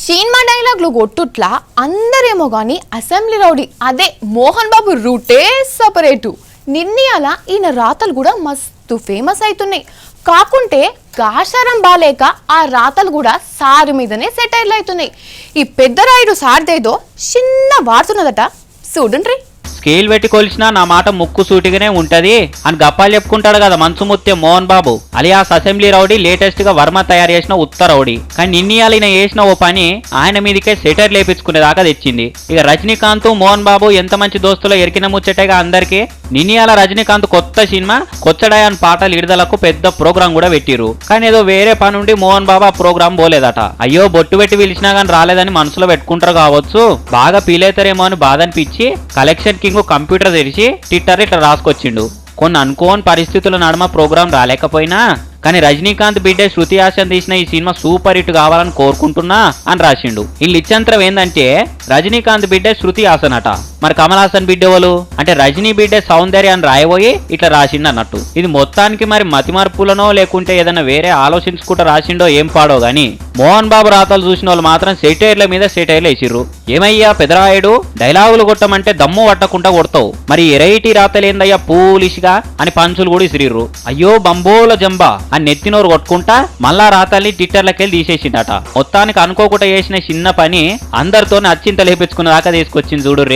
Cinema డైలాగ్లు కొట్టుట్లా అందరేమో గాని assembly rowdy అదే మోహన్ బాబు రూటే సపరేటు. నిర్ణయాల ఈయన రాతలు కూడా మస్తు ఫేమస్ అవుతున్నాయి. కాకుంటే గాషారం బాలేక ఆ రాతలు కూడా సారు మీదనే సెటైర్లు అవుతున్నాయి. ఈ పెద్ద రాయుడు సార్దేదో చిన్న వాడుతున్నదట చూడండి. స్కేల్ పెట్టి కొలిసినా నా మాట ముక్కు సూటిగానే ఉంటది అని గప్పాలు చెప్పుకుంటాడు కదా మంచుముత్యం Mohan Babu alias assembly rowdy. Latest గా వర్మ తయారు చేసిన ఉత్తర రౌడీ. కానీ నిన్నయాలిన చేసిన ఓ పని ఆయన మీదకే సెటర్ లేపించుకునే దాకా తెచ్చింది. ఇక రజనీకాంత్ మోహన్ బాబు ఎంత మంచి దోస్తులో ఎరికిన ముచ్చటేగా అందరికి. నిన్నయాల రజనీకాంత్ కొత్త సినిమా కొచ్చడాయన్ పాటలు విడుదలకు పెద్ద ప్రోగ్రాం కూడా పెట్టిరు. కానీ ఏదో వేరే పని ఉండి మోహన్ బాబు ఆ ప్రోగ్రాం పోలేదట. అయ్యో బొట్టు పెట్టి పిలిచినా గానీ రాలేదని మనసులో పెట్టుకుంటారు కావచ్చు. బాగా ఫీల్ అవుతారేమో అని బాధ అనిపించి కలెక్షన్ కింగ్ కంప్యూటర్ తెరిచి ట్విట్టర్ ఇట్లా రాసుకొచ్చిండు. కొన్ని అనుకోని పరిస్థితుల నడుమ ప్రోగ్రాం రాలేకపోయినా కానీ రజనీకాంత్ బిడ్డ శృతి హాసన్ తీసిన ఈ సినిమా సూపర్ హిట్ కావాలని కోరుకుంటున్నా అని రాసిండు. ఈ లిచ్చంత్రం ఏందంటే రజనీకాంత్ బిడ్డ శృతి హాసన్ అట. మరి కమల్ హాసన్ బిడ్డ ఎవరు అంటే రజనీ బిడ్డ సౌందర్య అని రాయబోయి ఇట్లా రాసిండు అన్నట్టు. ఇది మొత్తానికి మరి మతిమార్పులనో లేకుంటే ఏదైనా వేరే ఆలోచించుకుంటూ రాసిండో ఏం పాడో గాని మోహన్ బాబు రాతలు చూసిన వాళ్ళు మాత్రం సెటైర్ల మీద సెటైర్లు వేసిర్రు. ఏమయ్యా పెదరాయుడు డైలాగులు కొట్టమంటే దమ్ము పట్టకుండా కొడతావు, మరి ఎరైటీ రాతలేందయ్యా పూలిష్గా అని పంచులు కూడా ఇసిరిర్రు. అయ్యో బంబోల జంబా అని నెత్తినోరు కొట్టుకుంటా మళ్ళా రాతల్ని ట్విట్టర్లకెళ్ళి తీసేసిండట. మొత్తానికి అనుకోకుండా చేసిన చిన్న పని అందరితో అచ్చింత లేపించుకున్న దాకా తీసుకొచ్చింది చూడు రే.